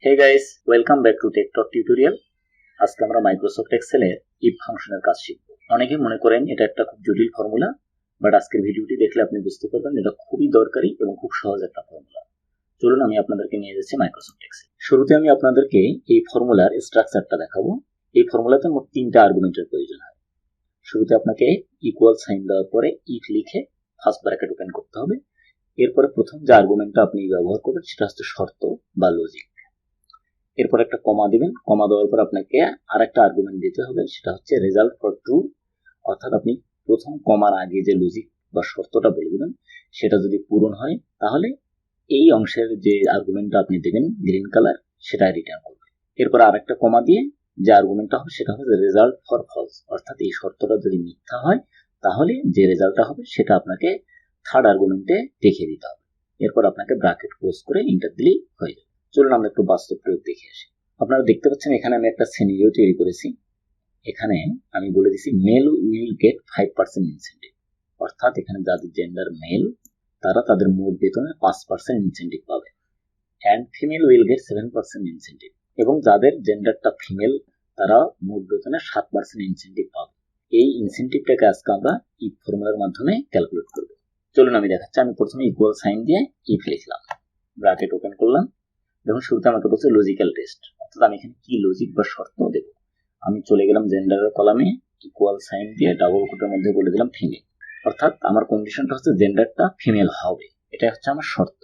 Hey guys, welcome back to Tech Talk tutorial. আজকে আমরা Microsoft এক্সেলের if ফাংশনের কাজ শিখব। অনেকে মনে করেন এটা একটা খুব জটিল ফর্মুলা, বাট আজকের ভিডিওটি দেখলে আপনি বুঝতে পারবেন এটা খুবই দরকারি এবং খুব সহজ একটা ফর্মুলা। চলুন আমি আপনাদেরকে নিয়ে যাচ্ছি মাইক্রোসফট এক্সেল। শুরুতে আমি আপনাদেরকে এই ফর্মুলার স্ট্রাকচারটা দেখাবো। এই ফর্মুলাতে মোট 3টা আর্গুমেন্টের প্রয়োজন হয়। শুরুতে আপনাকে ইকুয়াল সাইন দেওয়ার পরে ইফ লিখে ফার্স্ট ব্র্যাকেট ওপেন করতে হবে। এরপরে প্রথম যে আর্গুমেন্টটা আপনি ব্যবহার করবেন সেটা হচ্ছে শর্ত বা লজিক। এরপর একটা কমা দিবেন, কমা দেওয়ার পর আপনাকে আরেকটা আর্গুমেন্ট দিতে হবে, সেটা হচ্ছে রেজাল্ট ফর ট্রু। অর্থাৎ আপনি প্রথম কমার আগে যে লজিক বা শর্তটা বলে দিবেন সেটা যদি পূরণ হয় তাহলে এই অংশের যে আর্গুমেন্টটা আপনি দেবেন গ্রিন কালার সেটা রিটার্ন করবে। এরপর আরেকটা কমা দিয়ে যে আর্গুমেন্টটা হবে সেটা হচ্ছে রেজাল্ট ফর ফলস। অর্থাৎ এই শর্তটা যদি মিথ্যা হয় তাহলে যে রেজাল্টটা হবে সেটা আপনাকে থার্ড আর্গুমেন্টে দেখিয়ে দিতে হবে। এরপর আপনাকে ব্র্যাকেট ক্লোজ করে এন্টার দিলেই হয়ে যাবে। চলুন আমরা একটু বাস্তব প্রয়োগ দেখে আসি। আপনারা দেখতে পাচ্ছেন এখানে আমি একটা সিনারিও তৈরি করেছি। এখানে আমি বলে দিছি মেল উইল গেট 5% ইনসেন্টিভ। অর্থাৎ এখানে যাদের জেন্ডার মেল তারা তাদের মোট বেতনে 5% ইনসেন্টিভ পাবে, and female will get 7% incentive. এবং যাদের জেন্ডারটা ফিমেল তারা মোট বেতনে 7% ইনসেন্টিভ পাবে। এই ইনসেন্টিভটাকে আজকে আমরা ইফ ফর্মুলার মাধ্যমে ক্যালকুলেট করব। চলুন আমি দেখাচ্ছি। আমি প্রথমে ইকুয়াল সাইন দিয়ে ইফ লিখলাম, ব্র্যাকেট ওপেন করলাম। দেখুন শুরুতে আমাকে বলছে লজিক্যাল টেস্ট, অর্থাৎ আমি এখানে কি লজিক বা শর্ত দেব। আমি চলে গেলাম জেন্ডারের কলামে, ইকুয়াল সাইন দিয়ে ডাবল কোটের মধ্যে বলে দিলাম ফিমেল। অর্থাৎ আমার কন্ডিশনটা হচ্ছে জেন্ডারটা ফিমেল হবে, এটা হচ্ছে আমার শর্ত।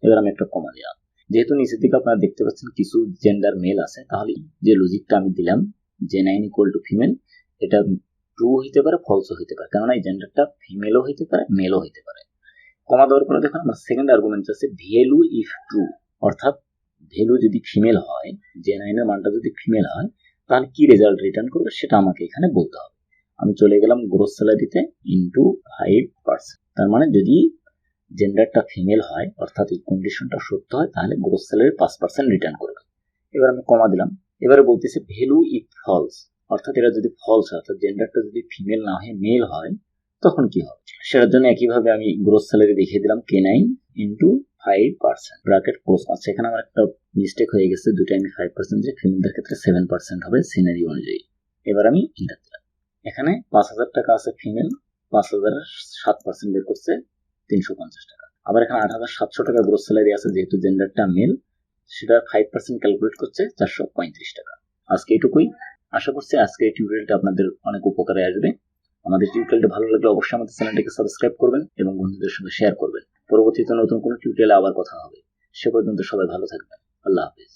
এবার আমি একটা কমা দিলাম। যেহেতু নিচের দিকে আপনারা দেখতে পাচ্ছেন কিছু জেন্ডার মেল আছে, তাহলে যে লজিকটা আমি দিলাম যে 9 ইকুয়াল টু ফিমেল, এটা ট্রু হইতে পারে ফলসও হইতে পারে, কারণ এই জেন্ডারটা ফিমেলও হইতে পারে মেলও হইতে পারে। কমা দেওয়ার পরে দেখুন আমার সেকেন্ড আর্গুমেন্ট আছে ভ্যালু ইফ ট্রু। অর্থাৎ ভ্যালু যদি ফিমেল হয়, যে 9 এর মানটা যদি ফিমেল হয় তাহলে কি রেজাল্ট রিটার্ন করবে সেটা আমাকে এখানে বলতে হবে। আমি চলে গেলাম গ্রোস স্যালারিতে ইনটু 5%। তার মানে যদি জেন্ডারটা ফিমেল হয় অর্থাৎ এই কন্ডিশনটা সত্য হয় তাহলে গ্রোস স্যালারি 5% রিটার্ন করবে। এবার আমি কমা দিলাম। এবারে বলতেছে ভ্যালু ইফ ফলস। অর্থাৎ এটা যদি ফলস হয়, অর্থাৎ জেন্ডারটা যদি ফিমেল না হয়ে মেল হয় তখন কি হবে সেটার জন্য একইভাবে আমি গ্রোস স্যালারি দেখিয়ে দিলাম K9 ইন্টু 5%, ব্র্যাকেট ক্লোজ। আচ্ছা, এখানে আমার একটা মিস্টেক হয়ে গেছে, দুটো আমি 5% যে ফিমেলদের ক্ষেত্রে 7% হবে সিনারি অনুযায়ী। এবার আমি এন্টার দিলাম। এখানে 5,000 টাকা আছে ফিমেল, 5,000 7% বের করছে 350 টাকা। আবার এখানে 8,700 টাকা গ্রোস স্যালারি আছে, যেহেতু জেন্ডারটা মেল সেটা 5% ক্যালকুলেট করছে 435 টাকা। আজকে এটুকুই। আশা করছি আজকে এই টিউটোরিয়ালটা আপনাদের অনেক উপকারে আসবে। আমাদের টিউটোরিয়ালটা ভালো লাগলে অবশ্যই আমাদের চ্যানেলটিকে সাবস্ক্রাইব করবেন এবং বন্ধুদের সঙ্গে শেয়ার করবেন। পরবর্তীতে নতুন কোনো টিউটোরিয়ালে আবার কথা হবে। সে পর্যন্ত সবাই ভালো থাকবেন। আল্লাহ হাফেজ।